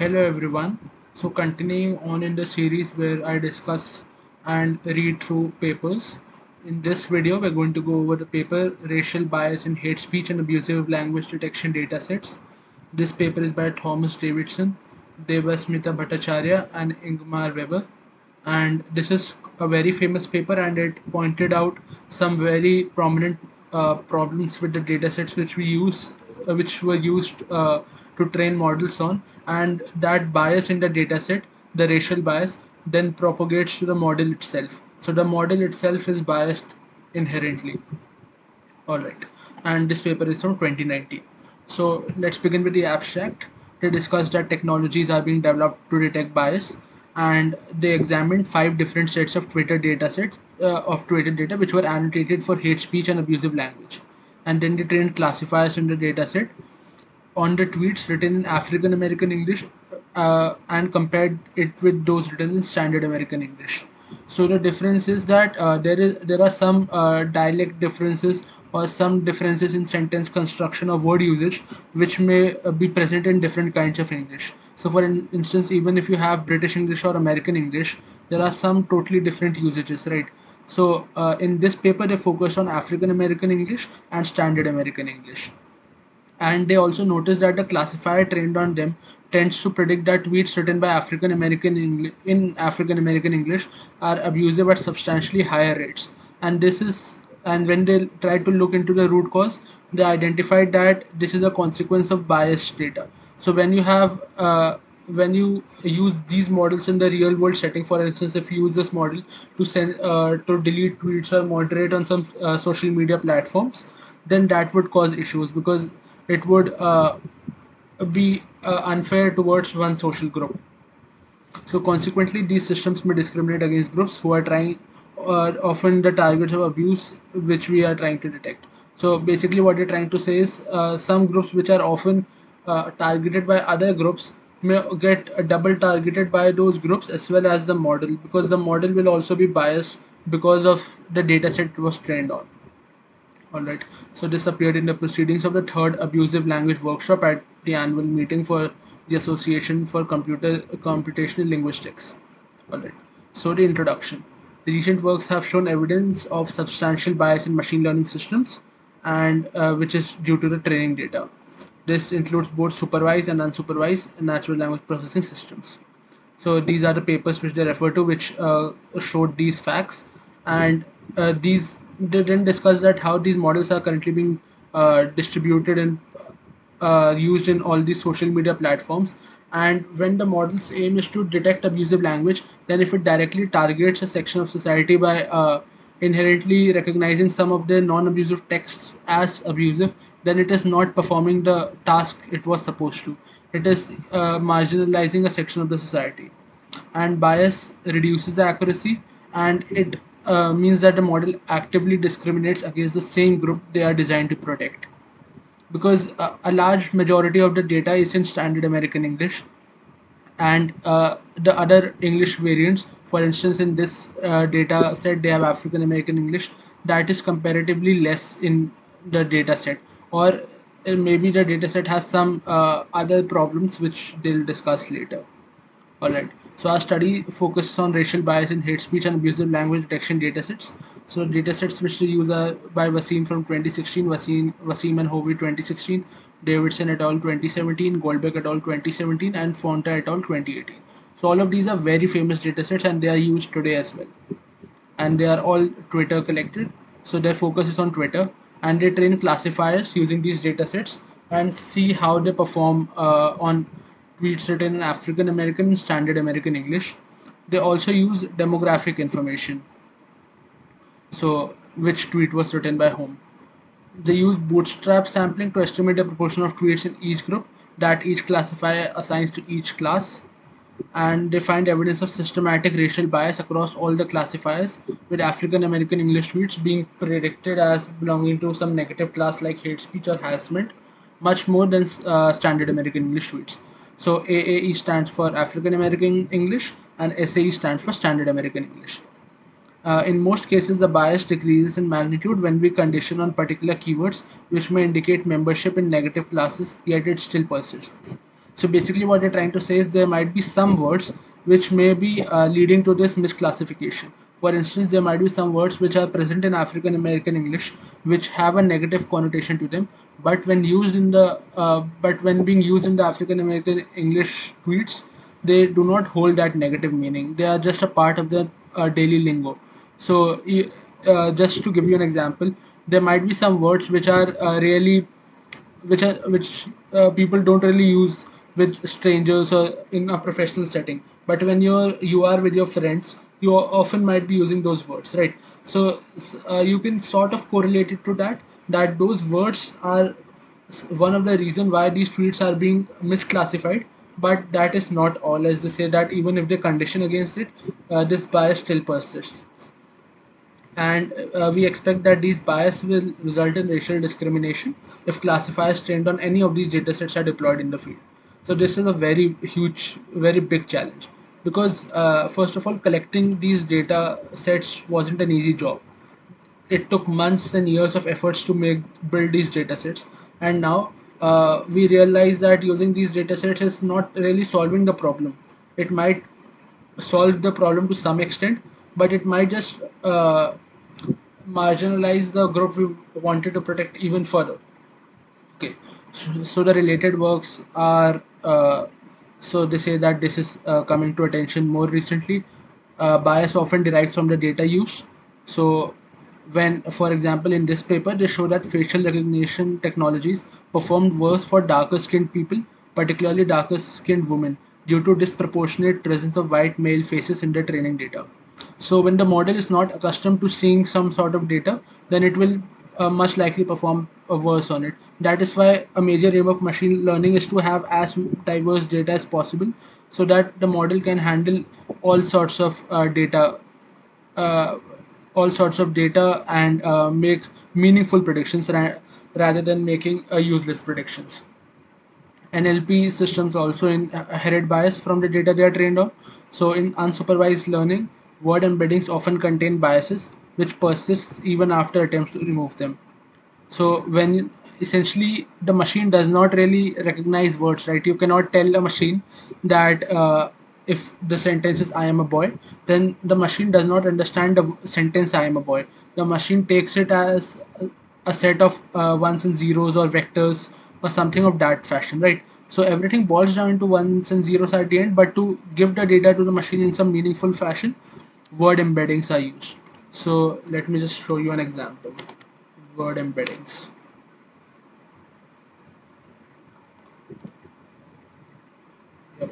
Hello everyone. So continuing on in the series where I discuss and read through papers. In this video we're going to go over the paper Racial Bias in Hate Speech and Abusive Language Detection Datasets. This paper is by Thomas Davidson, Devasmita Bhattacharya and Ingmar Weber, and this is a very famous paper and it pointed out some very prominent problems with the datasets which were used to train models on, and that bias in the dataset, the racial bias, then propagates to the model itself. So the model itself is biased inherently. All right, and this paper is from 2019. So let's begin with the abstract. They discussed that technologies are being developed to detect bias, and they examined five different sets of Twitter data which were annotated for hate speech and abusive language, and then they trained classifiers in the dataset on the tweets written in African American English and compared it with those written in Standard American English. So the difference is that there are some dialect differences or some differences in sentence construction or word usage which may be present in different kinds of English. So for instance, even if you have British English or American English, there are some totally different usages, right? So in this paper, they focused on African American English and Standard American English, and they also noticed that the classifier trained on them tends to predict that tweets written by African American English are abusive at substantially higher rates. And when they tried to look into the root cause, they identified that this is a consequence of biased data. So when you use these models in the real world setting, for instance, if you use this model to delete tweets or moderate on some social media platforms, then that would cause issues because it would be unfair towards one social group. So consequently, these systems may discriminate against groups who are often the targets of abuse, which we are trying to detect. So basically, what they're trying to say is some groups which are often targeted by other groups may get double targeted by those groups as well as the model, because the model will also be biased because of the data set it was trained on. Alright, so this appeared in the proceedings of the third abusive language workshop at the annual meeting for the Association for Computational Linguistics. Alright, so the introduction. Recent works have shown evidence of substantial bias in machine learning systems, and which is due to the training data. This includes both supervised and unsupervised natural language processing systems. So these are the papers which they refer to, which showed these facts, and these they didn't discuss that how these models are currently being distributed and used in all these social media platforms. And when the model's aim is to detect abusive language, then if it directly targets a section of society by inherently recognizing some of the non-abusive texts as abusive, then it is not performing the task it was supposed to. It is marginalizing a section of the society, and bias reduces the accuracy, and it means that the model actively discriminates against the same group they are designed to protect, because a large majority of the data is in Standard American English, and the other English variants, for instance, in this data set, they have African American English that is comparatively less in the data set, or maybe the data set has some other problems which they'll discuss later. Alright, so our study focuses on racial bias in hate speech and abusive language detection datasets. So datasets which they use are by Wasim from 2016, Wasim and Hovey 2016, Davidson et al. 2017, Goldberg et al. 2017, and Fonta et al. 2018. So all of these are very famous datasets and they are used today as well. And they are all Twitter collected. So their focus is on Twitter, and they train classifiers using these datasets and see how they perform on tweets written in African American and Standard American English. They also use demographic information, so which tweet was written by whom. They use bootstrap sampling to estimate the proportion of tweets in each group that each classifier assigns to each class, and they find evidence of systematic racial bias across all the classifiers, with African American English tweets being predicted as belonging to some negative class like hate speech or harassment, much more than Standard American English tweets. So AAE stands for African American English and SAE stands for Standard American English. In most cases, the bias decreases in magnitude when we condition on particular keywords which may indicate membership in negative classes, yet it still persists. So basically what they're trying to say is there might be some words which may be leading to this misclassification. For instance, there might be some words which are present in African American English which have a negative connotation to them, but when being used in the African American English tweets, they do not hold that negative meaning. They are just a part of the daily lingo. So, just to give you an example, there might be some words which are really which people don't really use with strangers or in a professional setting, but when you are with your friends, you often might be using those words, right? So you can sort of correlate it to that those words are one of the reason why these tweets are being misclassified. But that is not all, as they say that even if they condition against it, this bias still persists, and we expect that these bias will result in racial discrimination if classifiers trained on any of these datasets are deployed in the field. So this is a very huge, very big challenge, because first of all, collecting these data sets wasn't an easy job. It took months and years of efforts to build these datasets, and now we realize that using these datasets is not really solving the problem. It might solve the problem to some extent, but it might just marginalize the group we wanted to protect even further. Okay, so the related works are so they say that this is coming to attention more recently. Bias often derives from the data use. So when, for example, in this paper, they show that facial recognition technologies performed worse for darker skinned people, particularly darker skinned women, due to disproportionate presence of white male faces in the training data. So when the model is not accustomed to seeing some sort of data, then it will much likely perform worse on it. That is why a major aim of machine learning is to have as diverse data as possible, so that the model can handle all sorts of uh, data and make meaningful predictions rather than making useless predictions. NLP systems also inherit bias from the data they are trained on. So, in unsupervised learning, word embeddings often contain biases which persists even after attempts to remove them. So, when essentially the machine does not really recognize words, right? You cannot tell a machine that if the sentence is "I am a boy," then the machine does not understand the sentence "I am a boy." The machine takes it as a set of ones and zeros or vectors or something of that fashion, right? So everything boils down to ones and zeros at the end, but to give the data to the machine in some meaningful fashion, word embeddings are used. So let me just show you an example. Word embeddings. Yep.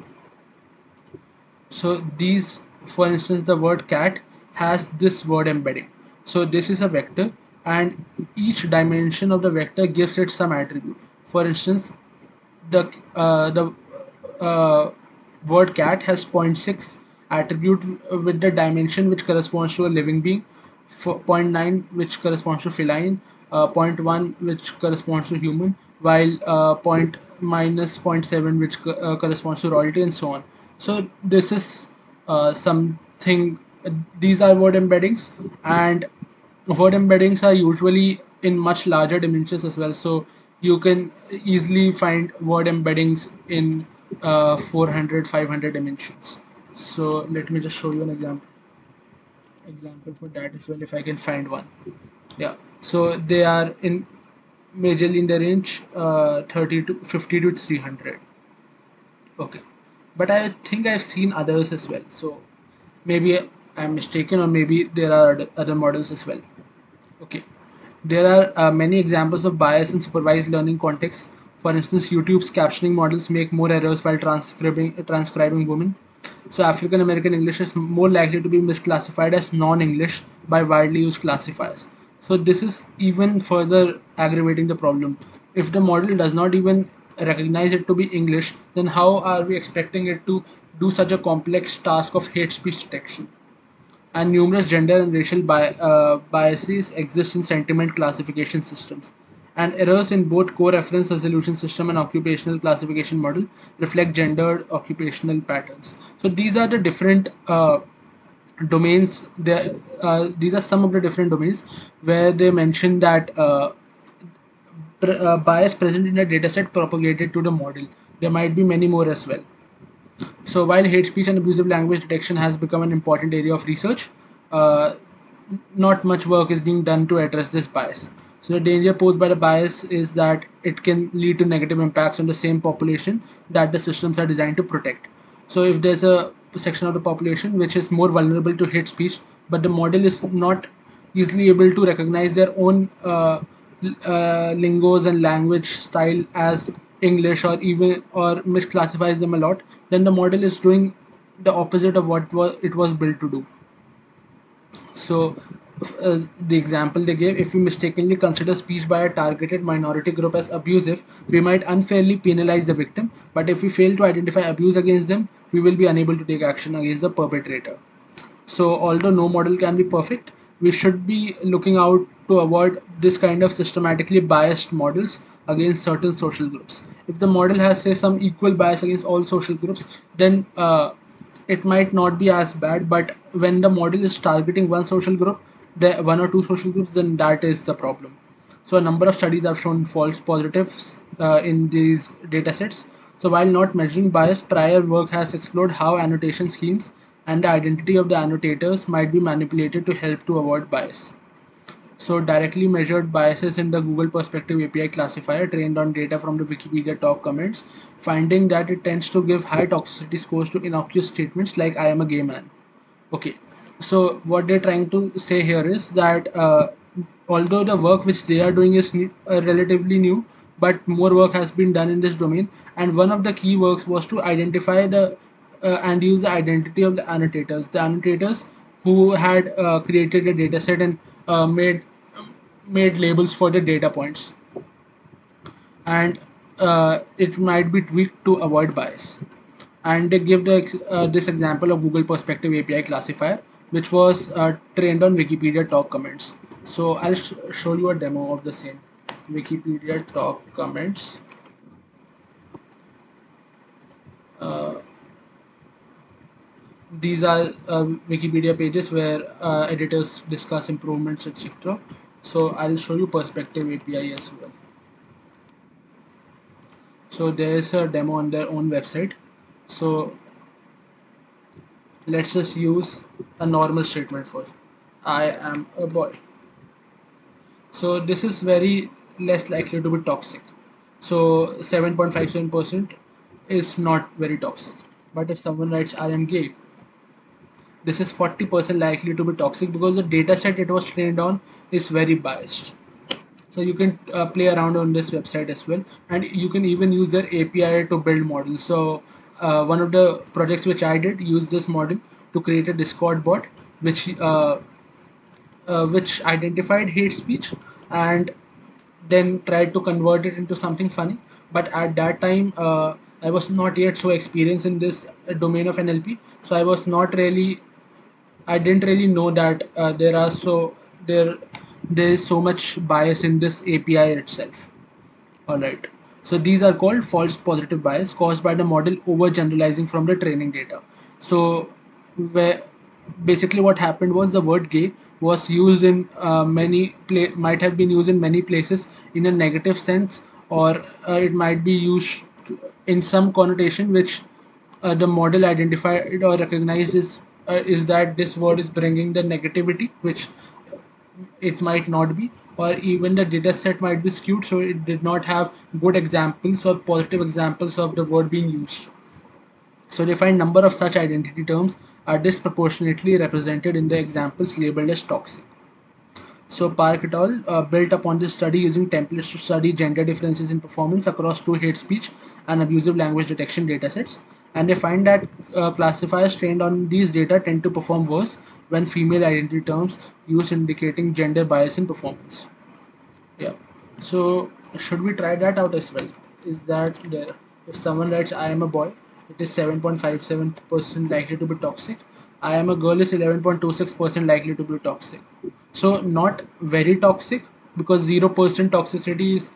So these, for instance, the word cat has this word embedding. So this is a vector, and each dimension of the vector gives it some attribute. For instance, the uh, word cat has zero point 0.6 attribute with the dimension which corresponds to a living being, for zero point 0.9 which corresponds to feline, zero point 0.1 which corresponds to human, while point minus zero point 0.7 which corresponds to royalty, and so on. So this is something. These are word embeddings, and word embeddings are usually in much larger dimensions as well. So you can easily find word embeddings in 400, 500 dimensions. So let me just show you an example for that as well, if I can find one. Yeah, so they are in majorly in the range 30 to 50 to 300. Okay, but I think I've seen others as well. So maybe I'm mistaken, or maybe there are other models as well. Okay. There are many examples of bias in supervised learning contexts. For instance, YouTube's captioning models make more errors while transcribing women. So African American English is more likely to be misclassified as non-English by widely used classifiers. So this is even further aggravating the problem. If the model does not even recognize it to be English, then how are we expecting it to do such a complex task of hate speech detection? And numerous gender and racial biases exist in sentiment classification systems. And errors in both co-reference resolution system and occupational classification model reflect gendered occupational patterns. So these are the different domains. These are some of the different domains where they mention that bias present in a dataset propagated to the model. There might be many more as well. So while hate speech and abusive language detection has become an important area of research, uh, not much work is being done to address this bias. So the danger posed by the bias is that it can lead to negative impacts on the same population that the systems are designed to protect. So if there's a section of the population which is more vulnerable to hate speech, but the model is not easily able to recognize their own lingos and language style as English, or even or misclassifies them a lot, then the model is doing the opposite of what it was built to do. So, the example they gave: if we mistakenly consider speech by a targeted minority group as abusive, we might unfairly penalize the victim. But if we fail to identify abuse against them, we will be unable to take action against the perpetrator. So, although no model can be perfect, we should be looking out to avoid this kind of systematically biased models against certain social groups. If the model has, say, some equal bias against all social groups, then it might not be as bad. But when the model is targeting one social group, the one or two social groups, then that is the problem. So a number of studies have shown false positives in these data sets. So while not measuring bias, prior work has explored how annotation schemes and the identity of the annotators might be manipulated to help to avoid bias. So directly measured biases in the Google Perspective API classifier trained on data from the Wikipedia top comments, finding that it tends to give high toxicity scores to innocuous statements like "I am a gay man." Okay, so what they're trying to say here is that although the work which they are doing is relatively new, but more work has been done in this domain, and one of the key works was to identify the and use the identity of the annotators. The annotators who had created a data set and made labels for the data points, and it might be tweaked to avoid bias. And they give this example of Google Perspective API classifier, which was trained on Wikipedia talk comments. So I'll show you a demo of the same. Wikipedia talk comments. Uh, these are Wikipedia pages where editors discuss improvements, etc. So I'll show you Perspective API as well. So there's a demo on their own website. So let's just use a normal statement first. I am a boy. So this is very less likely to be toxic. So 7.57% is not very toxic. But if someone writes I am gay, this is 40% likely to be toxic because the data set it was trained on is very biased. So you can play around on this website as well, and you can even use their API to build models. So one of the projects which I did use this model to create a Discord bot, which identified hate speech and then tried to convert it into something funny. But at that time, I was not yet so experienced in this domain of NLP, so I didn't really know that there is so much bias in this API itself. Alright. So these are called false positive bias caused by the model overgeneralizing from the training data. So where basically what happened was the word gay was used in might have been used in many places in a negative sense, or it might be used in some connotation which the model identified or recognizes is that this word is bringing the negativity, which it might not be, or even the data set might be skewed, so it did not have good examples or positive examples of the word being used. So they find number of such identity terms are disproportionately represented in the examples labeled as toxic. So Park et al. Built upon this study using templates to study gender differences in performance across two hate speech and abusive language detection datasets, and they find that classifiers trained on these data tend to perform worse when female identity terms used, indicating gender bias in performance. Yeah. So should we try that out as well? Is that there? If someone writes I am a boy, it is 7.57% likely to be toxic. I am a girl is 11.26% likely to be toxic. So not very toxic, because 0% toxicity is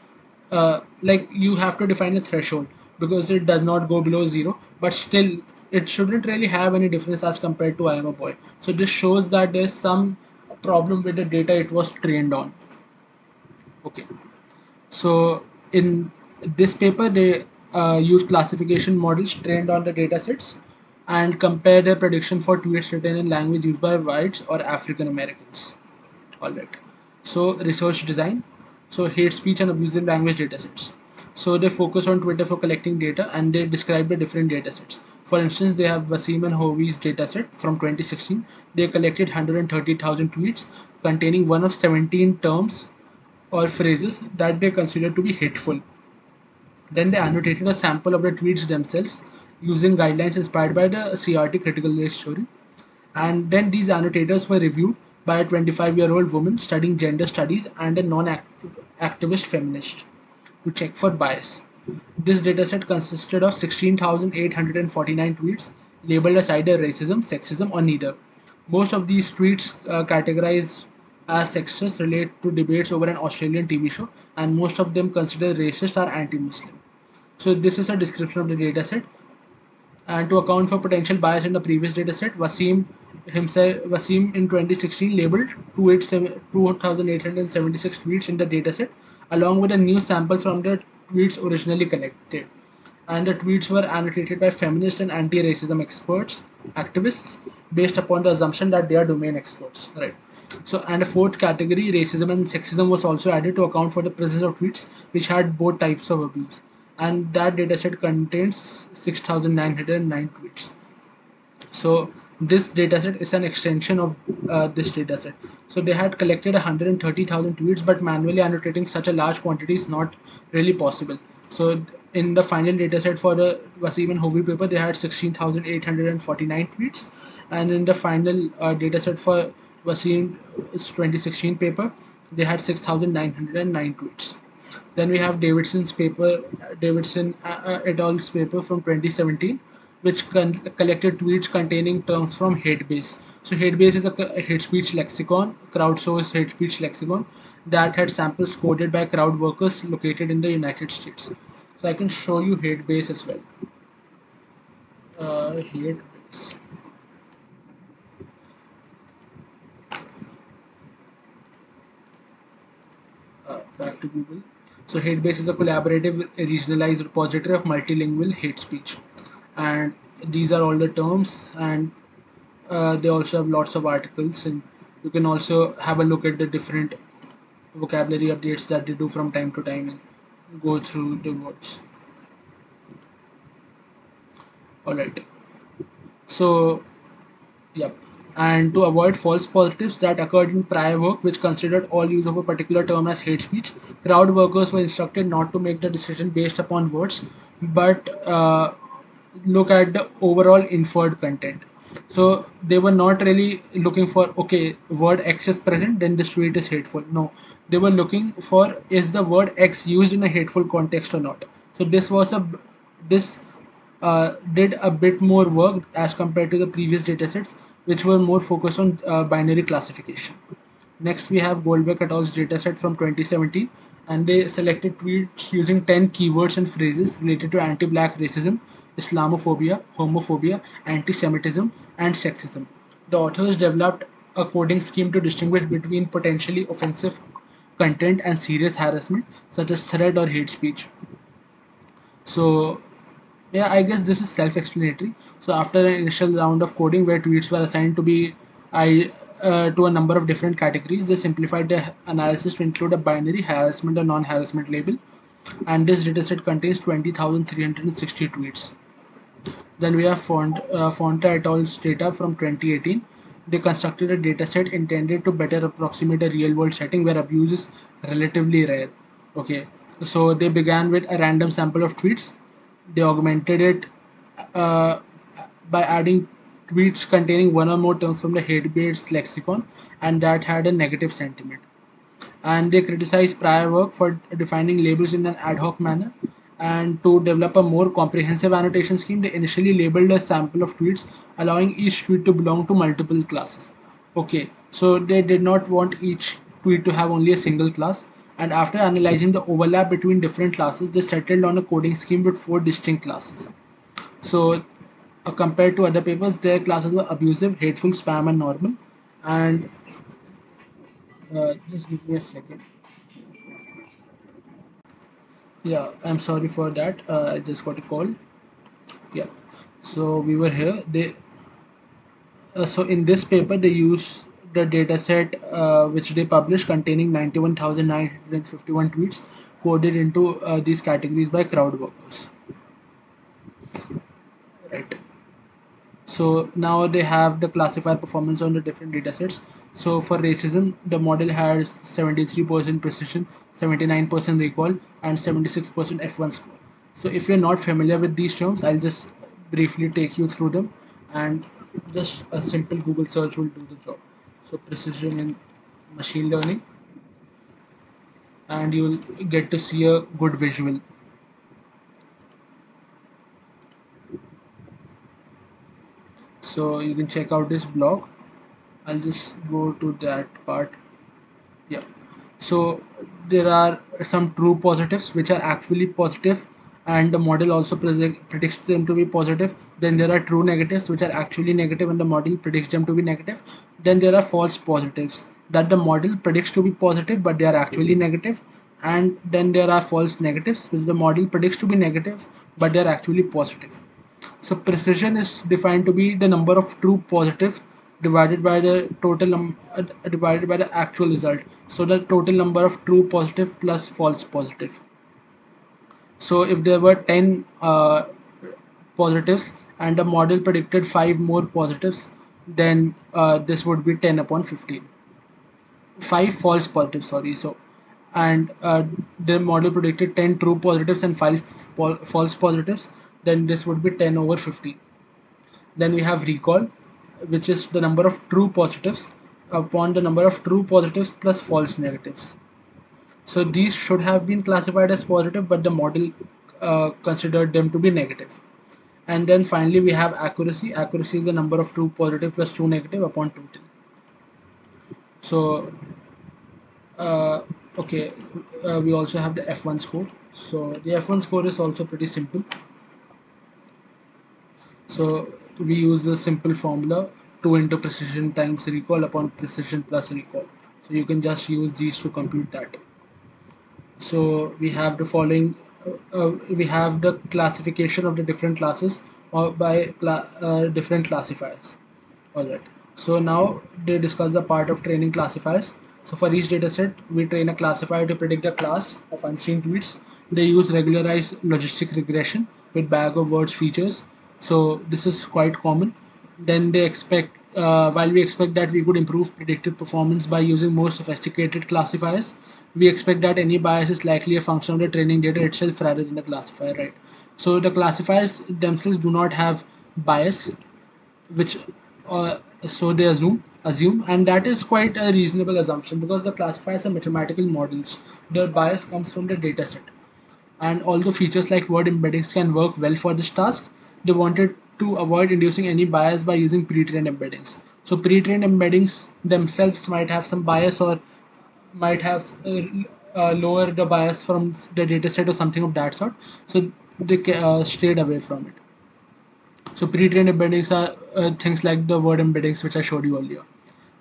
like you have to define a threshold, because it does not go below zero, but still it shouldn't really have any difference as compared to I am a boy. So this shows that there's some problem with the data it was trained on. Okay. So in this paper, they use classification models trained on the datasets and compare their prediction for tweets written in language used by whites or African Americans. All right. So research design. So hate speech and abusive language datasets. So they focus on Twitter for collecting data and they describe the different datasets. For instance, they have Wasim and Hovey's dataset from 2016. They collected 130,000 tweets containing one of 17 terms or phrases that they consider to be hateful. Then they annotated a sample of the tweets themselves using guidelines inspired by the CRT critical race theory. And then these annotators were reviewed by a 25-year-old woman studying gender studies and a non-activist feminist to check for bias. This dataset consisted of 16,849 tweets labeled as either racism, sexism, or neither. Most of these tweets categorized as sexist relate to debates over an Australian TV show, and most of them considered racist or anti-Muslim. So this is a description of the dataset. And to account for potential bias in the previous dataset, Wasim in 2016 labeled 2,876 tweets in the dataset, along with a new sample from the tweets originally collected. And the tweets were annotated by feminist and anti-racism activists, based upon the assumption that they are domain experts. Right. So, and a fourth category, racism and sexism, was also added to account for the presence of tweets which had both types of abuse. And that dataset contains 6,909 tweets. So this dataset is an extension of this dataset. So they had collected 130,000 tweets, but manually annotating such a large quantity is not really possible. So in the final dataset for the Wasim and Hovey paper, they had 16,849 tweets, and in the final dataset for Wasim's 2016 paper, they had 6,909 tweets. Then we have Davidson et al.'s paper from 2017, which collected tweets containing terms from HateBase. So HateBase is a hate speech lexicon, crowdsourced hate speech lexicon that had samples coded by crowd workers located in the United States. So I can show you HateBase as well. HateBase. Back to Google. So HateBase is a collaborative regionalized repository of multilingual hate speech, and these are all the terms, and they also have lots of articles, and you can also have a look at the different vocabulary updates that they do from time to time and go through the words. All right. So yep. And to avoid false positives that occurred in prior work, which considered all use of a particular term as hate speech, crowd workers were instructed not to make the decision based upon words, but look at the overall inferred content. So they were not really looking for, okay, word X is present, then this tweet is hateful. No, they were looking for, is the word X used in a hateful context or not. So this did a bit more work as compared to the previous datasets, which were more focused on binary classification. Next, we have Goldbeck et al.'s dataset from 2017, and they selected tweets using 10 keywords and phrases related to anti-black racism, Islamophobia, homophobia, anti-Semitism, and sexism. The authors developed a coding scheme to distinguish between potentially offensive content and serious harassment, such as threat or hate speech. So yeah, I guess this is self-explanatory. So after an initial round of coding where tweets were assigned to a number of different categories, they simplified the analysis to include a binary harassment or non-harassment label, and this dataset contains 20,360 tweets. Then we have Fonta et al.'s data from 2018. They constructed a dataset intended to better approximate a real-world setting where abuse is relatively rare. Okay, so they began with a random sample of tweets. They augmented it uh, by adding tweets containing one or more terms from the hate-based lexicon and that had a negative sentiment. And they criticized prior work for defining labels in an ad hoc manner. And to develop a more comprehensive annotation scheme, they initially labeled a sample of tweets, allowing each tweet to belong to multiple classes. Okay, so they did not want each tweet to have only a single class. And after analyzing the overlap between different classes, they settled on a coding scheme with four distinct classes. So, compared to other papers, their classes were abusive, hateful, spam, and normal. And just give me a second. Yeah, I'm sorry for that. I just got a call. Yeah. So we were here. So in this paper they use the dataset which they published containing 91,951 tweets coded into these categories by crowd workers. Right. So now they have the classifier performance on the different datasets. So for racism, the model has 73% precision, 79% recall, and 76% F1 score. So if you're not familiar with these terms, I'll just briefly take you through them, and just a simple Google search will do the job. So precision in machine learning, and you'll get to see a good visual. So you can check out this blog. I'll just go to that part. Yeah. So there are some true positives which are actually positive, and the model also predicts them to be positive. Then there are true negatives which are actually negative, and the model predicts them to be negative. Then there are false positives that the model predicts to be positive, but they are actually negative. And then there are false negatives which the model predicts to be negative, but they are actually positive. So precision is defined to be the number of true positive divided by the divided by the actual result. So the total number of true positive plus false positive. So if there were 10 positives and the model predicted 5 more positives, then this would be 10 upon 15. 5 false positives, sorry. So and the model predicted 10 true positives and 5 false positives, then this would be 10 over 15. Then we have recall, which is the number of true positives upon the number of true positives plus false negatives. So these should have been classified as positive, but the model considered them to be negative. And then finally we have accuracy. Accuracy is the number of true positive plus true negative upon total. So uh, okay, we also have the F1 score. So the F1 score is also pretty simple. So we use the simple formula 2 into precision times recall upon precision plus recall. So you can just use these to compute that. So we have the following. We have the classification of the different classes by different classifiers. Alright. So now they discuss the part of training classifiers. So for each dataset, we train a classifier to predict the class of unseen tweets. They use regularized logistic regression with bag of words features. So this is quite common. Then they expect, while we expect that we could improve predictive performance by using more sophisticated classifiers, we expect that any bias is likely a function of the training data itself rather than the classifier, right? So the classifiers themselves do not have bias, which so they assume, and that is quite a reasonable assumption because the classifiers are mathematical models. Their bias comes from the data set, and although features like word embeddings can work well for this task, they wanted to avoid inducing any bias by using pre-trained embeddings. So pre-trained embeddings themselves might have some bias, or might have lower the bias from the data set or something of that sort, so they stayed away from it. So pre-trained embeddings are things like the word embeddings which I showed you earlier.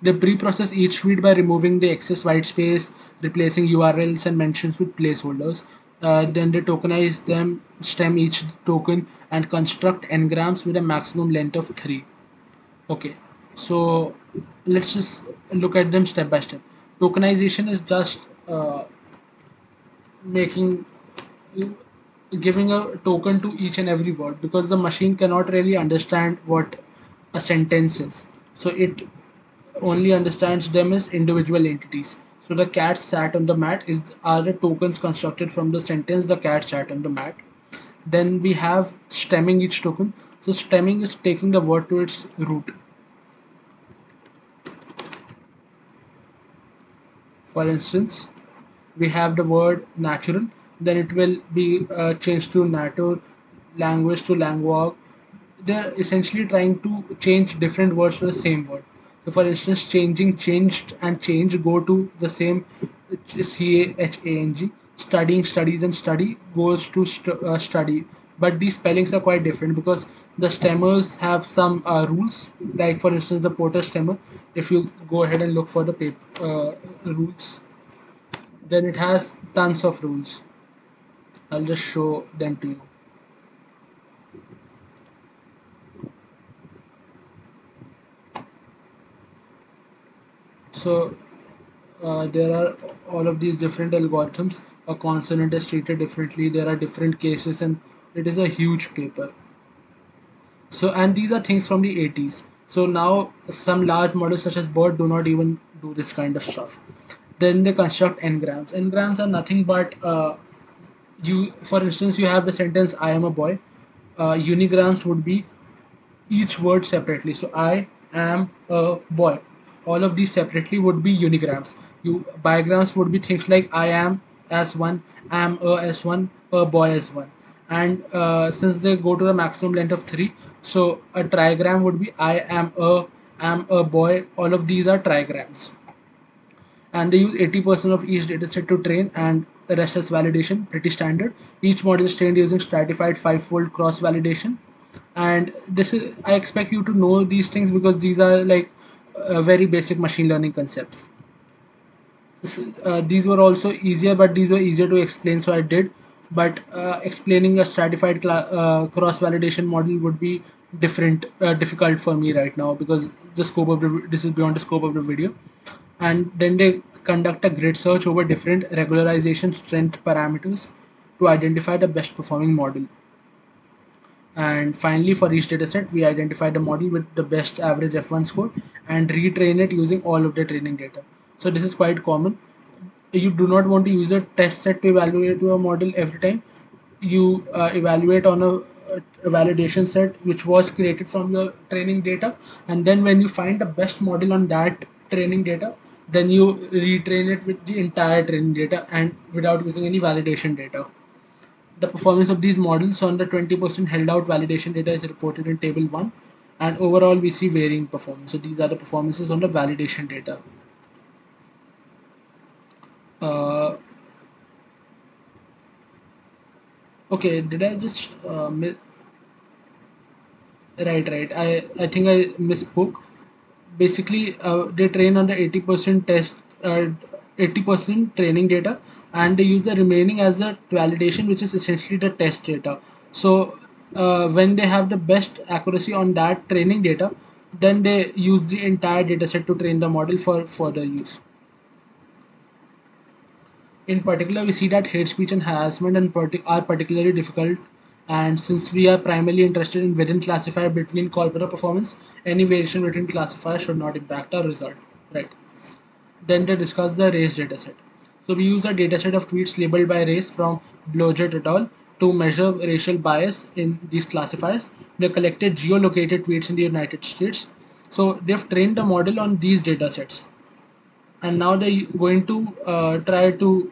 They pre-process each tweet by removing the excess white space, replacing URLs and mentions with placeholders. Then they tokenize them, stem each token, and construct n-grams with a maximum length of 3. Okay, so let's just look at them step by step. Tokenization is just making giving a token to each and every word, because the machine cannot really understand what a sentence is, so it only understands them as individual entities. So the cat sat on the mat is are the tokens constructed from the sentence the cat sat on the mat. Then we have stemming each token. So stemming is taking the word to its root. For instance, we have the word natural, then it will be changed to natur, language to language. They're essentially trying to change different words to the same word. So, for instance, changing, changed, and change go to the same CAHANG. Studying, studies, and study goes to study. But these spellings are quite different because the stemmers have some rules. Like, for instance, the Porter stemmer. If you go ahead and look for the rules, then it has tons of rules. I'll just show them to you. So there are all of these different algorithms. A consonant is treated differently. There are different cases, and it is a huge paper. So, and these are things from the 80s. So now some large models such as BERT do not even do this kind of stuff. Then they construct n-grams. N-grams are nothing but for instance, you have the sentence "I am a boy." Unigrams would be each word separately. So I am a boy. All of these separately would be unigrams. You bigrams would be things like I am as one, am a as one, a boy as one. And since they go to the maximum length of three, so a trigram would be I am a boy. All of these are trigrams, and they use 80% of each dataset to train and the rest as validation, pretty standard. Each model is trained using stratified five-fold cross validation, and this is, I expect you to know these things because these are like very basic machine learning concepts. These were also easier, but these were easier to explain, so I did. But explaining a stratified cross validation model would be difficult for me right now because this is beyond the scope of the video. And then they conduct a grid search over different regularization strength parameters to identify the best performing model. And finally, for each dataset, we identify the model with the best average F1 score and retrain it using all of the training data. So this is quite common. You do not want to use a test set to evaluate your model every time. You evaluate on a validation set which was created from your training data, and then when you find the best model on that training data, then you retrain it with the entire training data and without using any validation data. The performance of these models on the 20% held out validation data is reported in table 1, and overall we see varying performance. So these are the performances on the validation data. Uh, okay, did I just right. I think I misspoke. Basically, they train on the 80% test, 80% training data, and they use the remaining as the validation, which is essentially the test data. So when they have the best accuracy on that training data, then they use the entire data set to train the model for further use. In particular, we see that hate speech and harassment are particularly difficult, and since we are primarily interested in within classifier between corpora performance, any variation between classifiers should not impact our result. Right. Then they discuss the race dataset. So we use a dataset of tweets labeled by race from Blodgett et al. To measure racial bias in these classifiers. They collected geolocated tweets in the United States. So they've trained the model on these datasets, and now they're going to try to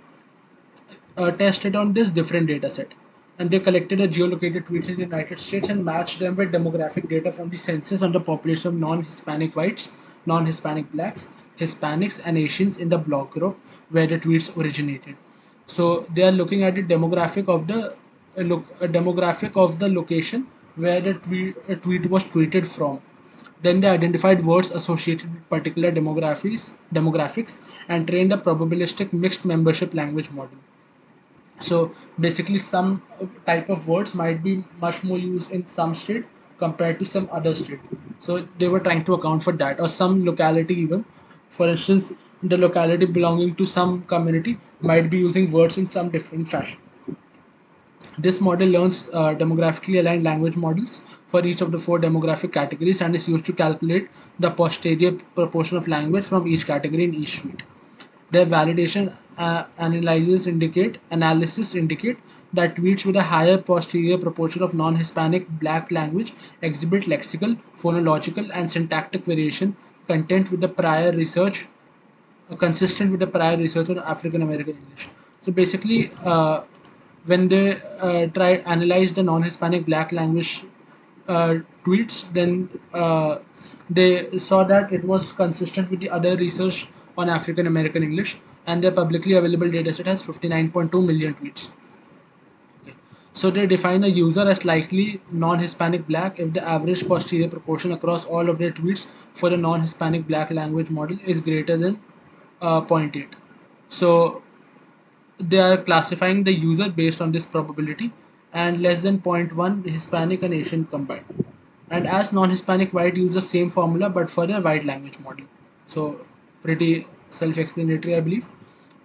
test it on this different data set. And they collected a geolocated tweets in the United States and matched them with demographic data from the census on the population of non-Hispanic whites, non-Hispanic blacks, Hispanics, and Asians in the block group where the tweets originated. So they are looking at the demographic of the demographic of the location where the tweet was tweeted from. Then they identified words associated with particular demographics and trained a probabilistic mixed membership language model. So basically, some type of words might be much more used in some state compared to some other state. So they were trying to account for that, or some locality even. For instance, the locality belonging to some community might be using words in some different fashion. This model learns demographically aligned language models for each of the four demographic categories and is used to calculate the posterior proportion of language from each category in each suite. Their validation analysis indicate that tweets with a higher posterior proportion of non-Hispanic black language exhibit lexical, phonological, and syntactic variation content with the prior research consistent with the prior research on African American English. So basically, when they analyze the non-Hispanic black language tweets, then they saw that it was consistent with the other research on African American English, and their publicly available dataset has 59.2 million tweets. Okay. So they define a user as likely non-Hispanic black if the average posterior proportion across all of their tweets for the non-Hispanic black language model is greater than zero point 0.8. So they are classifying the user based on this probability, and less than zero point 0.1 Hispanic and Asian combined. And as non-Hispanic white use the same formula but for their white language model. So pretty self-explanatory, I believe.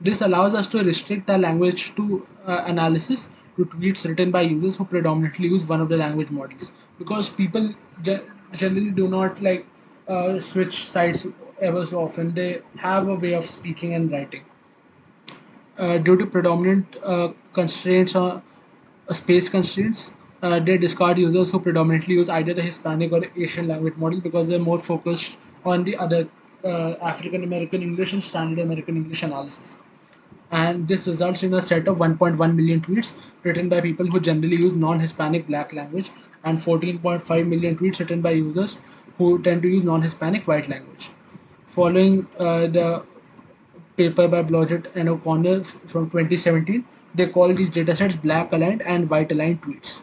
This allows us to restrict our language to analysis to tweets written by users who predominantly use one of the language models, because people generally do not like switch sides ever so often. They have a way of speaking and writing due to predominant constraints or space constraints. They discard users who predominantly use either the Hispanic or Asian language model because they're more focused on the other African American English and Standard American English analysis. And this results in a set of 1.1 million tweets written by people who generally use non-Hispanic black language, and 14.5 million tweets written by users who tend to use non-Hispanic white language. Following the paper by Blodgett and O'Connor from 2017, they call these datasets black aligned and white aligned tweets.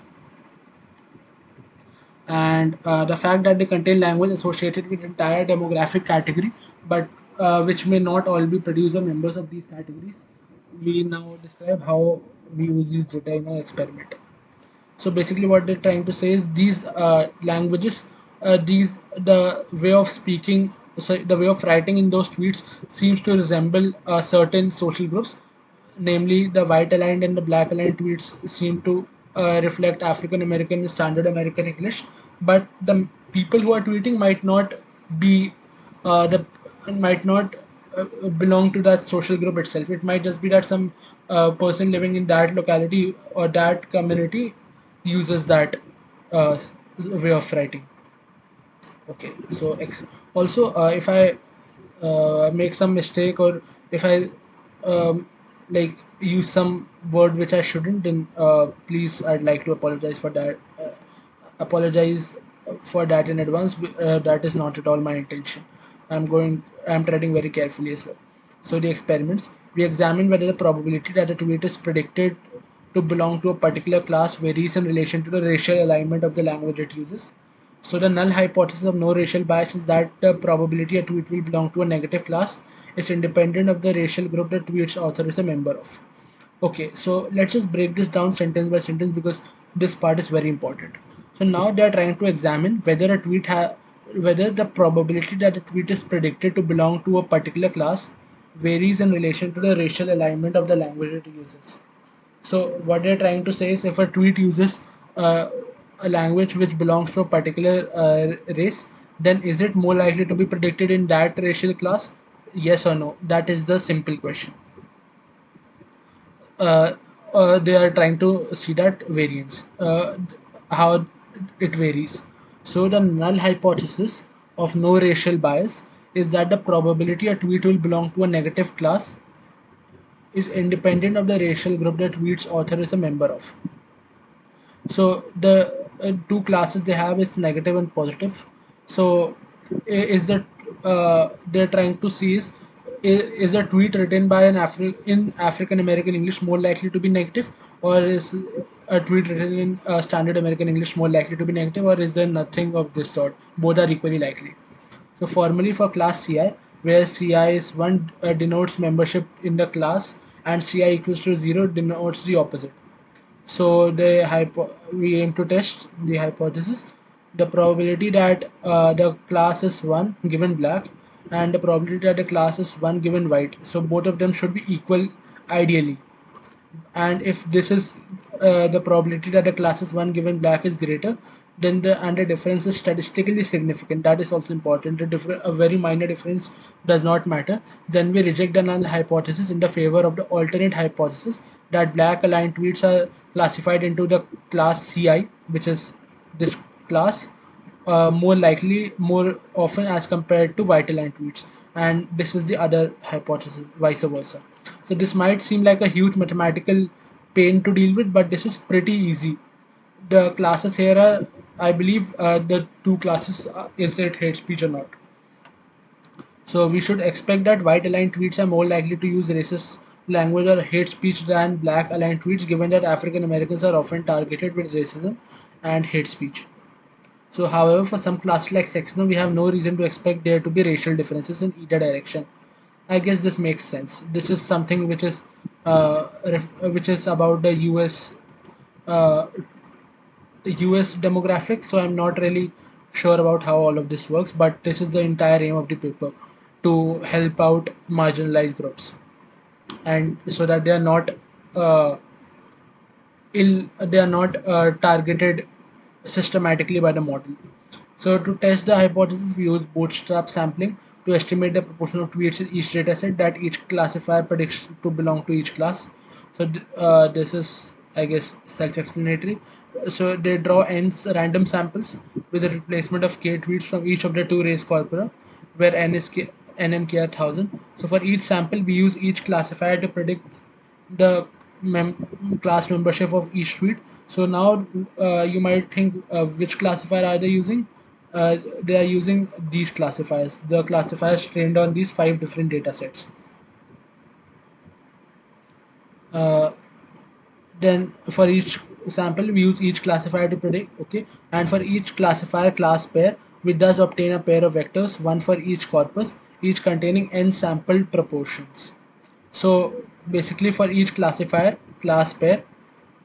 And the fact that they contain language associated with entire demographic category, but which may not all be produced by members of these categories, we now describe how we use these data in our experiment. So basically, what they're trying to say is these languages, these the way of speaking, so the way of writing in those tweets seems to resemble certain social groups, namely the white aligned and the black aligned tweets seem to reflect African American and Standard American English, but the people who are tweeting be the might not belong to that social group itself. It might just be that some person living in that locality or that community uses that uh, way of writing. Okay, so also if I make some mistake, or if I like use some word which I shouldn't, then please, I'd like to apologize for that. Apologize for that in advance. That is not at all my intention. I'm treading very carefully as well. So the experiments, we examine whether the probability that a tweet is predicted to belong to a particular class varies in relation to the racial alignment of the language it uses. So the null hypothesis of no racial bias is that the probability a tweet will belong to a negative class is independent of the racial group the tweet's author is a member of. Okay, so let's just break this down sentence by sentence because this part is very important. So now they are trying to examine whether the probability that a tweet is predicted to belong to a particular class varies in relation to the racial alignment of the language it uses. So what they're trying to say is if a tweet uses a language which belongs to a particular race, then is it more likely to be predicted in that racial class? Yes or no? That is the simple question. uh, they are trying to see that variance, how it varies. So the null hypothesis of no racial bias is that the probability a tweet will belong to a negative class is independent of the racial group that tweet's author is a member of. So the two classes they have is negative and positive. So is that they're trying to see is a tweet written by in African American English more likely to be negative, or is a tweet written in standard American English more likely to be negative, or is there nothing of this sort? Both are equally likely. So formally for class CI, where CI is 1 denotes membership in the class and CI equals to 0 denotes the opposite. So we aim to test the hypothesis, the probability that the class is 1 given black, and the probability that the class is 1 given white. So both of them should be equal ideally. And if this is the probability that the class is 1 given black is greater, then the difference is statistically significant. That is also important. A very minor difference does not matter. Then we reject the null hypothesis in the favor of the alternate hypothesis that black aligned tweets are classified into the class CI, which is this class, more often as compared to white aligned tweets. And this is the other hypothesis, vice versa. So this might seem like a huge mathematical pain to deal with, but this is pretty easy. The classes here are, I believe, the two classes, is it hate speech or not. So we should expect that white aligned tweets are more likely to use racist language or hate speech than black aligned tweets, given that African Americans are often targeted with racism and hate speech. So, however, for some classes like sexism, we have no reason to expect there to be racial differences in either direction. I guess this makes sense. This is something which is which is about the uh, US demographics. So I'm not really sure about how all of this works, but this is the entire aim of the paper, to help out marginalized groups, and so that uh, they are not targeted systematically by the model. So to test the hypothesis, we use bootstrap sampling to estimate the proportion of tweets in each dataset that each classifier predicts to belong to each class. So this is, I guess, self-explanatory. So they draw n's random samples with a replacement of k tweets from each of the two race corpora, where n is n and k are 1,000. So for each sample, we use each classifier to predict the class membership of each tweet. So now you might think, which classifier are they using? They are using these classifiers. The classifiers trained on these five different data sets. Uh, then for each sample, we use each classifier to predict. Okay, and for each classifier class pair, we thus obtain a pair of vectors, one for each corpus, each containing n sampled proportions. So basically, for each classifier class pair,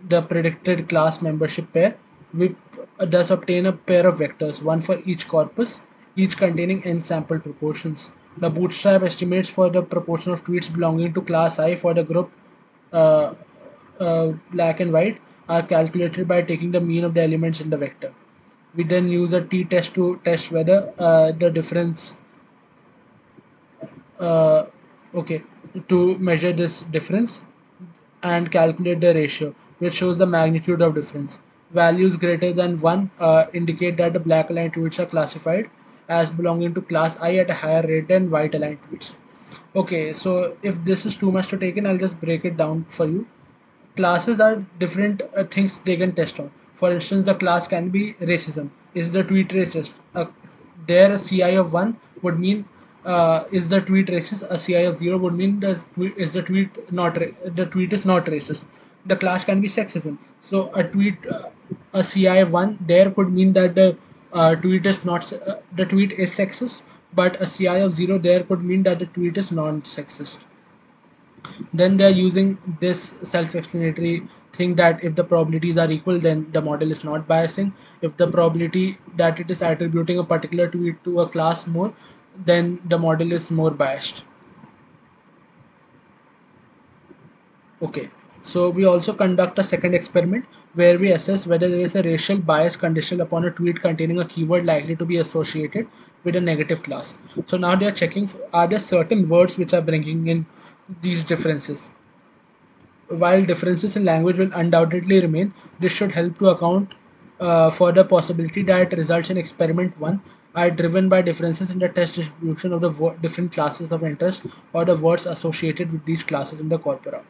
the predicted class membership pair, we thus obtain a pair of vectors, one for each corpus, each containing n sample proportions. The bootstrap estimates for the proportion of tweets belonging to class I for the group uh, black and white are calculated by taking the mean of the elements in the vector. We then use a t-test to test whether the difference uh, okay, to measure this difference and calculate the ratio, which shows the magnitude of difference. Values greater than 1 indicate that the black aligned tweets are classified as belonging to class I at a higher rate than white aligned tweets. Okay, so if this is too much to take in, I'll just break it down for you. Classes are different things they can test on. For instance, the class can be racism. Is the tweet racist? There, a CI of 1 would mean, is the tweet racist? A CI of 0 would mean, is the tweet the tweet is not racist. The class can be sexism. So a CI of 1 there could mean that the tweet is sexist, but a CI of 0 there could mean that the tweet is non-sexist. Then they're using this self-explanatory thing that if the probabilities are equal, then the model is not biasing. If the probability that it is attributing a particular tweet to a class more, then the model is more biased. Okay, so we also conduct a second experiment where we assess whether there is a racial bias conditional upon a tweet containing a keyword likely to be associated with a negative class. So now they are checking, are there certain words which are bringing in these differences. While differences in language will undoubtedly remain, this should help to account for the possibility that results in experiment 1 are driven by differences in the test distribution of the different classes of interest or the words associated with these classes in the corpora.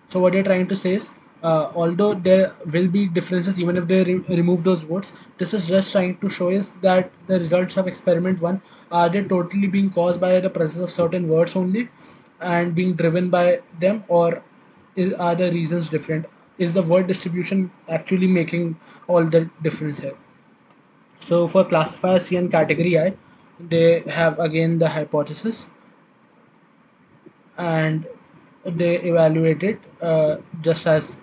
So what they're trying to say is, although there will be differences even if they remove those words, this is just trying to show us that the results of experiment 1 are they totally being caused by the presence of certain words only and being driven by them, or are the reasons different? Is the word distribution actually making all the difference here? So for classifier C and category I, they have again the hypothesis, and they evaluate it just as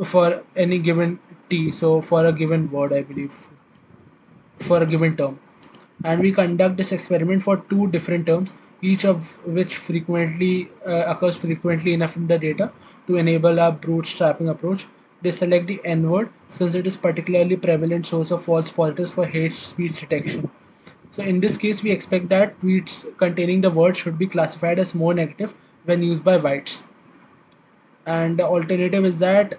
for any given t, so for a given word, I believe, for a given term. And we conduct this experiment for two different terms, each of which frequently occurs frequently enough in the data to enable our bootstrapping approach. They select the N word since it is particularly prevalent source of false positives for hate speech detection. So in this case, we expect that tweets containing the word should be classified as more negative when used by whites. And the alternative is that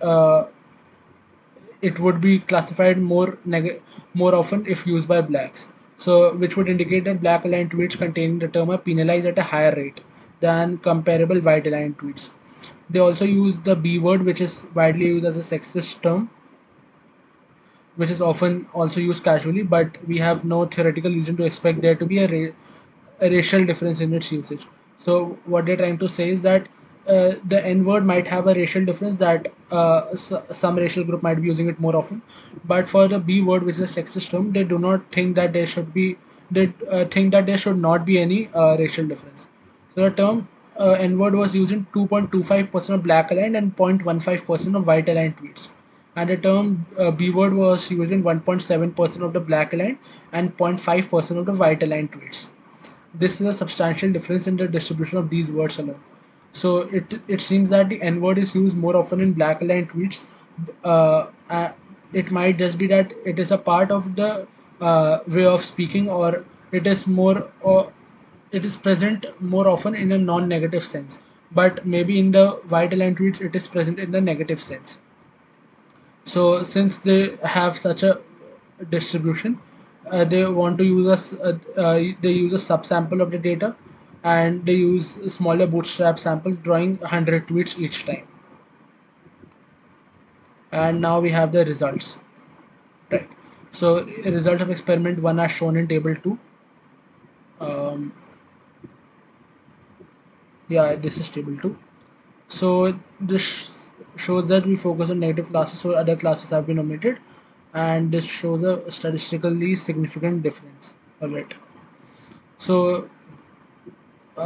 it would be classified more often if used by blacks. So, which would indicate that black aligned tweets containing the term are penalized at a higher rate than comparable white aligned tweets. They also use the B word, which is widely used as a sexist term, which is often also used casually, but we have no theoretical reason to expect there to be a racial difference in its usage. So what they're trying to say is that the N word might have a racial difference, that some racial group might be using it more often, but for the B word, which is a sexist term, they do not think that there should be. They think that there should not be any racial difference. So the term N-word was used in 2.25% of black aligned and 0.15% of white aligned tweets. And the term B-word was used in 1.7% of the black aligned and 0.5% of the white aligned tweets. This is a substantial difference in the distribution of these words alone. So it seems that the N word is used more often in black aligned tweets. Uh, uh, it might just be that it is a part of the way of speaking, or it is more, or it is present more often in a non-negative sense. But maybe in the white aligned tweets, it is present in the negative sense. So since they have such a distribution, they want to use they use a subsample of the data, and they use a smaller bootstrap sample, drawing 100 tweets each time. And now we have the results, right? So result of experiment 1 are shown in table 2. Um, yeah, this is table 2. So this shows that we focus on negative classes, so other classes have been omitted, and this shows a statistically significant difference of it. So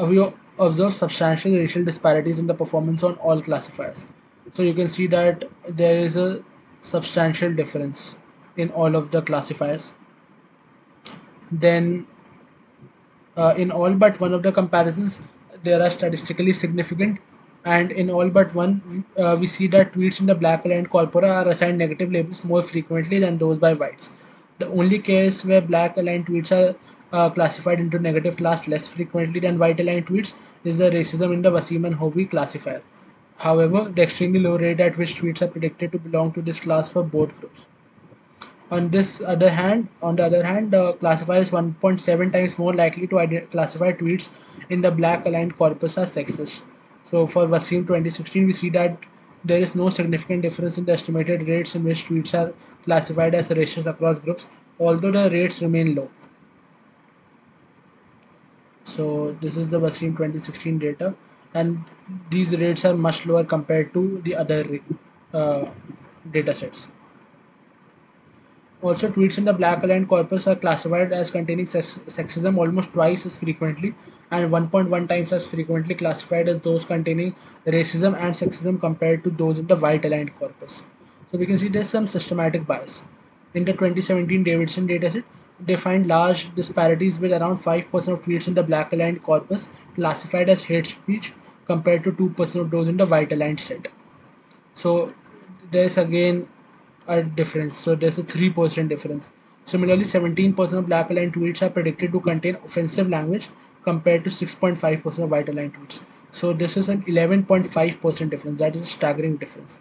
we observe substantial racial disparities in the performance on all classifiers. So you can see that there is a substantial difference in all of the classifiers. Then in all but one of the comparisons, there are statistically significant, and in all but one, we see that tweets in the black aligned corpora are assigned negative labels more frequently than those by whites. The only case where black aligned tweets are classified into negative class less frequently than white aligned tweets is the racism in the Wasim and Hovey classifier. However, the extremely low rate at which tweets are predicted to belong to this class for both groups. On the other hand, the classifier is 1.7 times more likely to classify tweets in the black aligned corpus as sexist. So for Wasim 2016, we see that there is no significant difference in the estimated rates in which tweets are classified as racist across groups, although the rates remain low. So this is the Wasim 2016 data, and these rates are much lower compared to the other uh, data sets. Also, tweets in the black aligned corpus are classified as containing sexism almost twice as frequently and 1.1 times as frequently classified as those containing racism and sexism compared to those in the white aligned corpus. So we can see there's some systematic bias. In the 2017 Davidson dataset, they find large disparities with around 5% of tweets in the black aligned corpus classified as hate speech compared to 2% of those in the white aligned set. So there's again a difference. So there's a 3% difference. Similarly, 17% of black aligned tweets are predicted to contain offensive language compared to 6.5% of white aligned tweets. So this is an 11.5% difference. That is a staggering difference.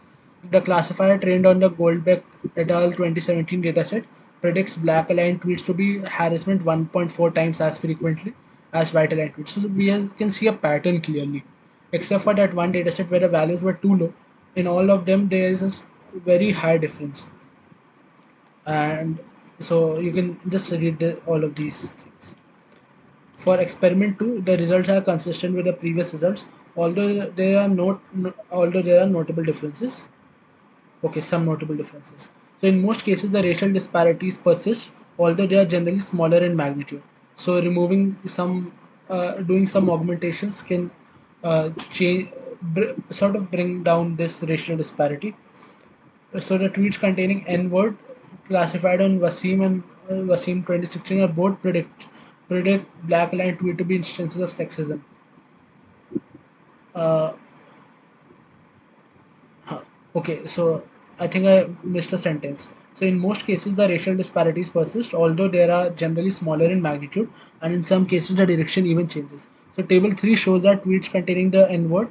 The classifier trained on the Goldbeck et al. 2017 dataset predicts black aligned tweets to be harassment 1.4 times as frequently as white aligned tweets. So can see a pattern clearly, except for that one dataset where the values were too low. In all of them, there is a very high difference, and so you can just read all of these things. For experiment 2, the results are consistent with the previous results, although there are notable differences. Okay, some notable differences. So in most cases, the racial disparities persist, although they are generally smaller in magnitude. So removing some, doing some augmentations can change, sort of bring down this racial disparity. So the tweets containing N-word classified on Wasim and Wasim 2016 are both predict black line tweet to be instances of sexism. Uh, Huh. Okay, so I think I missed a sentence. So in most cases, the racial disparities persist, although they are generally smaller in magnitude, and in some cases, the direction even changes. So table 3 shows that tweets containing the N-word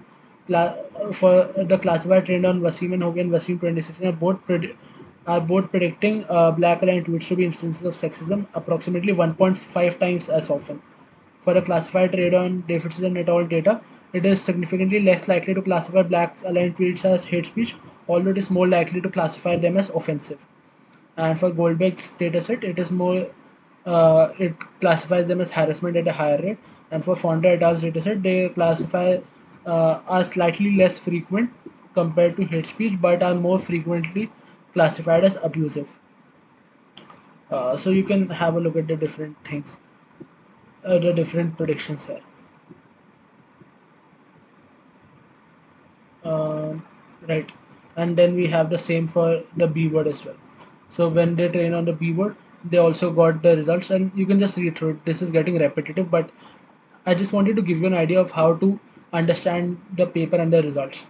for the classifier trained on Wasim and Hogan Wasim 2016 are both predicting black aligned tweets to be instances of sexism approximately 1.5 times as often. For a classified trade on Datasets and et al. Data, it is significantly less likely to classify black aligned tweets as hate speech, although it is more likely to classify them as offensive. And for Goldbeck's dataset, it classifies them as harassment at a higher rate. And for Fonda et al.'s dataset, they classify are slightly less frequent compared to hate speech, but are more frequently classified as abusive. So you can have a look at the different things, the different predictions here. right? And then we have the same for the B word as well. So when they train on the B word, they also got the results, and you can just read through it. This is getting repetitive, but I just wanted to give you an idea of how to understand the paper and the results.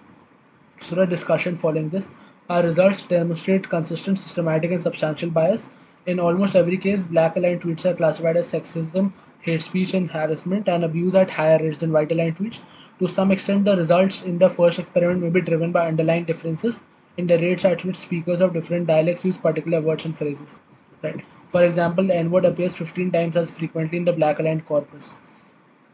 So the discussion following this, our results demonstrate consistent, systematic, and substantial bias. In almost every case, black aligned tweets are classified as sexism, hate speech, and harassment, and abuse at higher rates than white aligned tweets. To some extent, the results in the first experiment may be driven by underlying differences in the rates at which speakers of different dialects use particular words and phrases. Right. For example, the N word appears 15 times as frequently in the black aligned corpus.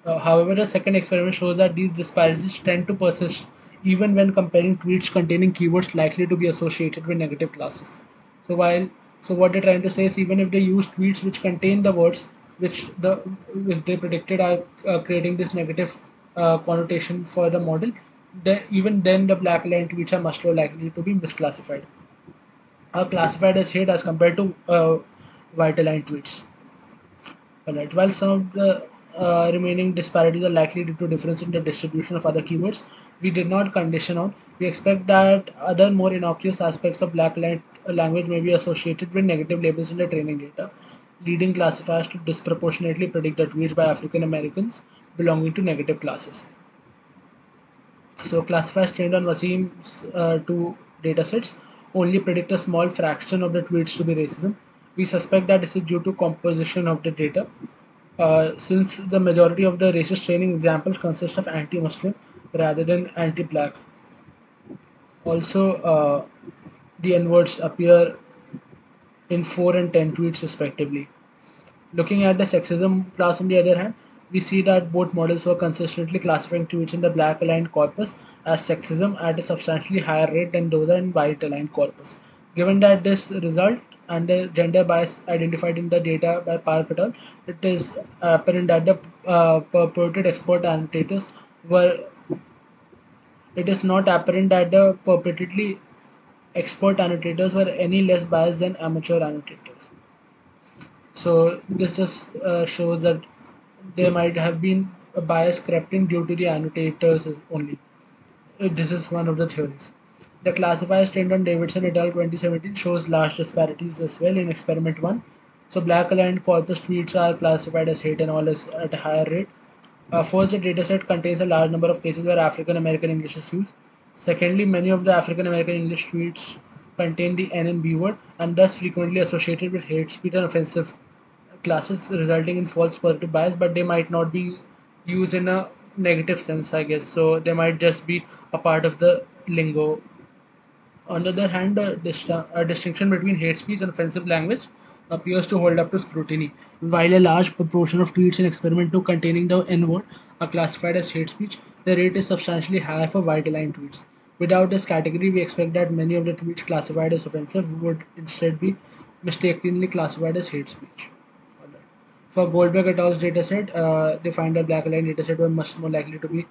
However, a second experiment shows that these disparities tend to persist even when comparing tweets containing keywords likely to be associated with negative classes. So while what they're trying to say is even if they use tweets which contain the words which they predicted are creating this negative connotation for the model, even then the black line tweets are much more likely to be misclassified, are classified as hate as compared to white aligned tweets. Alright, while some of the remaining disparities are likely due to difference in the distribution of other keywords, we did not condition on. We expect that other more innocuous aspects of language may be associated with negative labels in the training data, leading classifiers to disproportionately predict the tweets by African Americans belonging to negative classes. So classifiers trained on Wasim's two datasets only predict a small fraction of the tweets to be racism. We suspect that this is due to composition of the data, since the majority of the racist training examples consist of anti-Muslim rather than anti-black. Also, the N-words appear in 4 and 10 tweets respectively. Looking at the sexism class on the other hand, we see that both models were consistently classifying tweets in the black aligned corpus as sexism at a substantially higher rate than those in white aligned corpus. Given that this result and the gender bias identified in the data by Park et al., it is apparent that the purported expert annotators were. It is not apparent that the purportedly expert annotators were any less biased than amateur annotators. So this just shows that there might have been a bias crept in due to the annotators only. This is one of the theories. The classifiers trained on Davidson et al. 2017 shows large disparities as well in experiment 1. So black aligned corpus tweets are classified as hate and all is at a higher rate. First, the dataset contains a large number of cases where African American English is used. Secondly, many of the African American English tweets contain the N and B word and thus frequently associated with hate speech and offensive classes, resulting in false positive bias, but they might not be used in a negative sense, I guess. So they might just be a part of the lingo. On the other hand, a distinction between hate speech and offensive language appears to hold up to scrutiny. While a large proportion of tweets in experiment 2 containing the N word are classified as hate speech, the rate is substantially higher for white aligned tweets. Without this category, we expect that many of the tweets classified as offensive would instead be mistakenly classified as hate speech. Alright. For Goldberg et al.'s dataset, they find that black line dataset were much more likely to be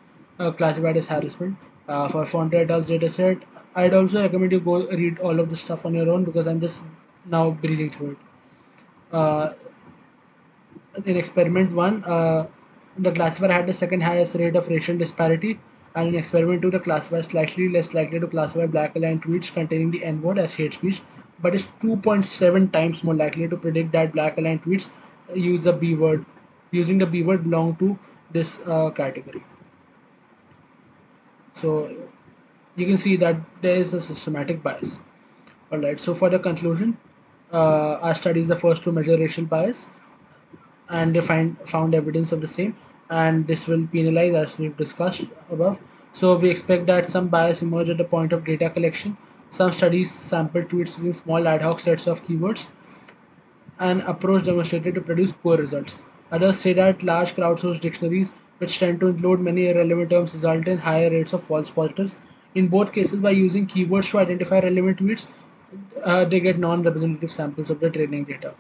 classified as harassment. For Fonte et al.'s dataset, I'd also recommend you go read all of this stuff on your own because I'm just now breezing through it. Uh, in experiment 1, the classifier had the second highest rate of racial disparity, and in experiment 2, the classifier is slightly less likely to classify black aligned tweets containing the N word as hate speech, but is 2.7 times more likely to predict that black aligned tweets use the B word, using the B word belong to this category. So you can see that there is a systematic bias. Alright, so for the conclusion, our study is the first to measure racial bias and they found evidence of the same, and this will penalize as we've discussed above. So we expect that some bias emerge at the point of data collection. Some studies sample tweets using small ad hoc sets of keywords, an approach demonstrated to produce poor results. Others say that large crowdsourced dictionaries, which tend to include many irrelevant terms, result in higher rates of false positives. In both cases, by using keywords to identify relevant tweets, they get non-representative samples of the training data,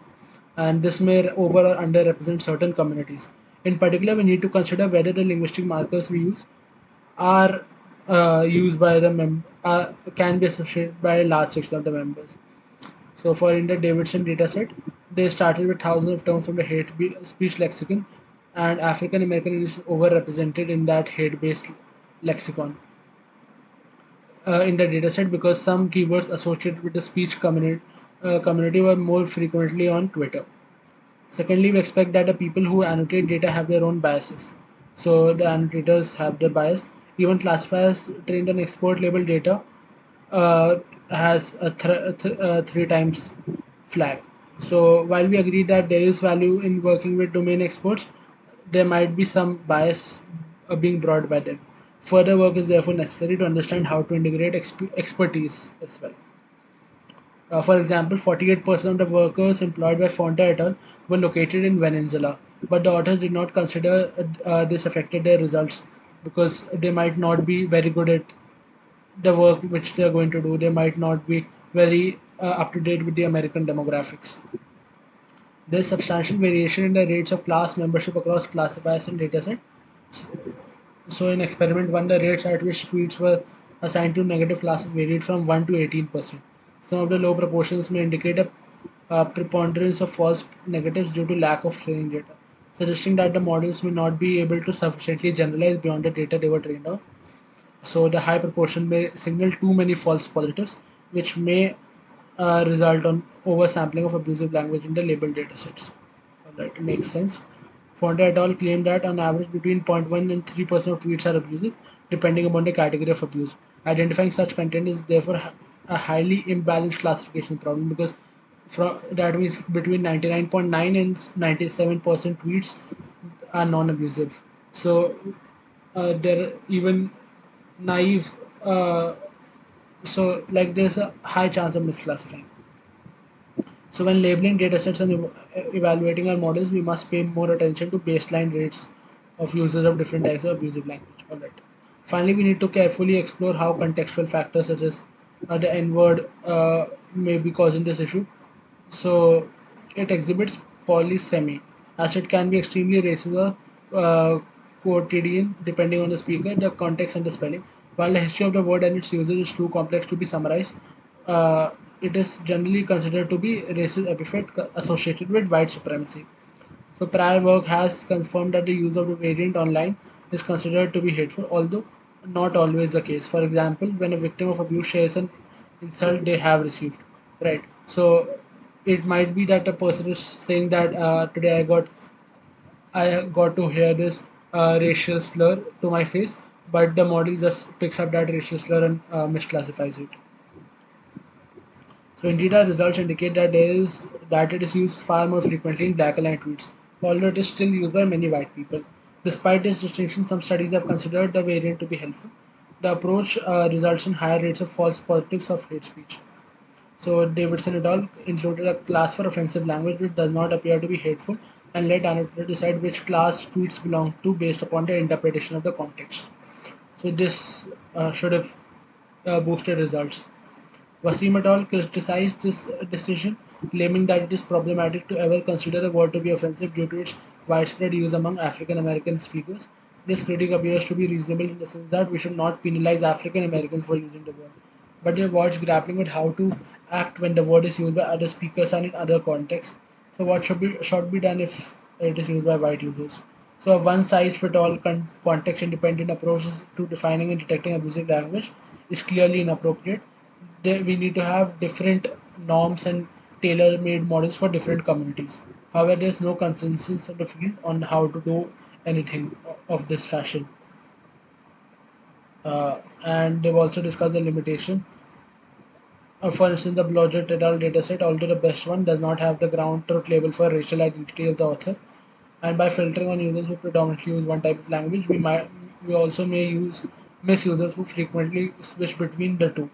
and this may over or underrepresent certain communities. In particular, we need to consider whether the linguistic markers we use are used by the can be associated by a large section of the members. So for in the Davidson dataset, they started with thousands of terms from the speech lexicon, and African American is overrepresented in that hate-based lexicon. in the dataset because some keywords associated with the speech community were more frequently on Twitter. Secondly, we expect that the people who annotate data have their own biases. So the annotators have their bias. Even classifiers trained on export label data uh, has a, three times flag. So while we agree that there is value in working with domain experts, there might be some bias being brought by them. Further work is therefore necessary to understand how to integrate expertise as well. For example, 48% of the workers employed by Fonta et al. Were located in Venezuela, but the authors did not consider this affected their results because they might not be very good at the work which they are going to do. They might not be very up to date with the American demographics. There is substantial variation in the rates of class membership across classifiers and dataset. So in experiment 1, the rates at which tweets were assigned to negative classes varied from 1 to 18%. Some of the low proportions may indicate a preponderance of false negatives due to lack of training data, suggesting that the models may not be able to sufficiently generalize beyond the data they were trained on. So the high proportion may signal too many false positives, which may result on oversampling of abusive language in the labeled datasets. Alright, it makes sense. Fonda et al. Claim that on average between 0.1 and 3% of tweets are abusive, depending upon the category of abuse. Identifying such content is therefore a highly imbalanced classification problem because that means between 99.9 and 97% tweets are non-abusive. So they're even naive. So like there's a high chance of misclassifying. So when labeling datasets and evaluating our models, we must pay more attention to baseline rates of users of different types of abusive language. All right. Finally, we need to carefully explore how contextual factors such as the N-word may be causing this issue. So it exhibits polysemy, as it can be extremely racist or quotidian depending on the speaker, the context, and the spelling. While the history of the word and its usage is too complex to be summarized, uh, it is generally considered to be racist epithet associated with white supremacy. So prior work has confirmed that the use of the variant online is considered to be hateful, although not always the case. For example, when a victim of abuse shares an insult they have received, right? So it might be that a person is saying that today I got to hear this racial slur to my face, but the model just picks up that racial slur and misclassifies it. So indeed, our results indicate that it is used far more frequently in black and white tweets, although it is still used by many white people. Despite this distinction, some studies have considered the variant to be helpful. The approach results in higher rates of false positives of hate speech. So Davidson et al. Included a class for offensive language which does not appear to be hateful and let annotators decide which class tweets belong to based upon their interpretation of the context. So this should have boosted results. Wasim et al. Criticized this decision, claiming that it is problematic to ever consider a word to be offensive due to its widespread use among African American speakers. This critique appears to be reasonable in the sense that we should not penalize African Americans for using the word, but they avoids grappling with how to act when the word is used by other speakers and in other contexts. So what should be done if it is used by white users? So a one-size-fits-all context-independent approach to defining and detecting abusive language is clearly inappropriate. We need to have different norms and tailor-made models for different communities. However, there's no consensus in the field on how to do anything of this fashion. And they've also discussed the limitation. For instance, the Blodgett et al. Dataset, although the best one, does not have the ground truth label for racial identity of the author. And by filtering on users who predominantly use one type of language, we also may use misusers who frequently switch between the two.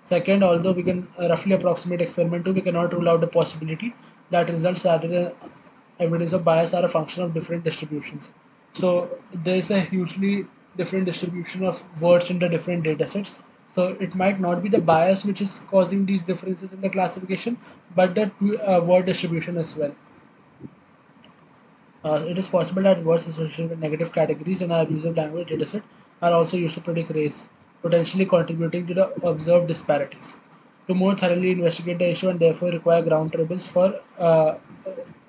Second, although we can roughly approximate experiment 2, we cannot rule out the possibility that results rather than evidence of bias are a function of different distributions. So there is a hugely different distribution of words in the different datasets. So it might not be the bias which is causing these differences in the classification, but the word distribution as well. It is possible that words associated with negative categories in our abusive language dataset are also used to predict race, potentially contributing to the observed disparities. To more thoroughly investigate the issue and therefore require ground tables for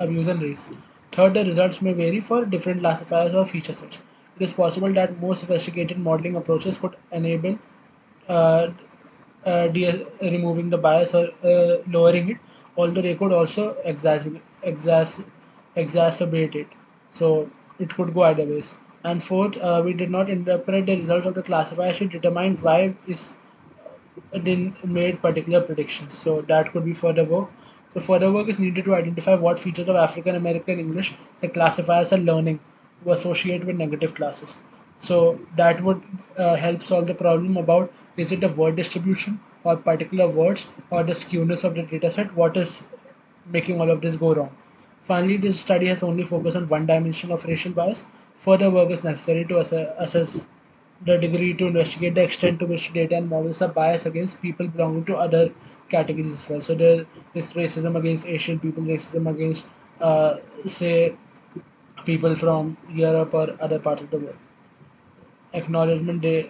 abuse and race. Third, the results may vary for different classifiers or feature sets. It is possible that more sophisticated modeling approaches could enable uh, removing the bias or lowering it, although they could also exacerbate it. So it could go either ways. And fourth, we did not interpret the results of the classifier to determine why is didn't made particular predictions. So that could be further work. So further work is needed to identify what features of African American English the classifiers are learning to associate with negative classes. So that would help solve the problem about is it a word distribution or particular words or the skewness of the dataset? What is making all of this go wrong? Finally, this study has only focused on one dimension of racial bias. Further work is necessary to assess the degree to investigate the extent to which data and models are biased against people belonging to other categories as well. So there is racism against Asian people, racism against, say, people from Europe or other parts of the world. Acknowledgement Day,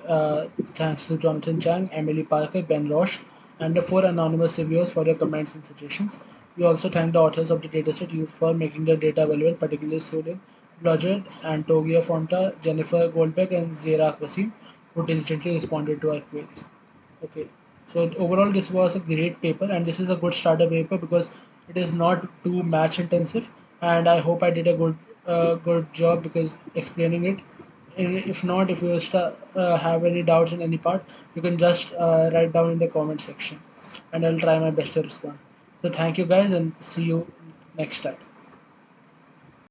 thanks to Jonathan Chang, Emily Parker, Ben Roche, and the four anonymous reviewers for their comments and suggestions. We also thank the authors of the dataset used for making the data available, particularly Surin Blodgett, Antogia Fonta, Jennifer Goldberg, and Zira Wasim, who diligently responded to our queries. Okay, so overall, this was a great paper, and this is a good starter paper because it is not too match intensive, and I hope I did a good job because explaining it. If not, if you have any doubts in any part, you can just write down in the comment section, and I'll try my best to respond. So thank you guys, and see you next time.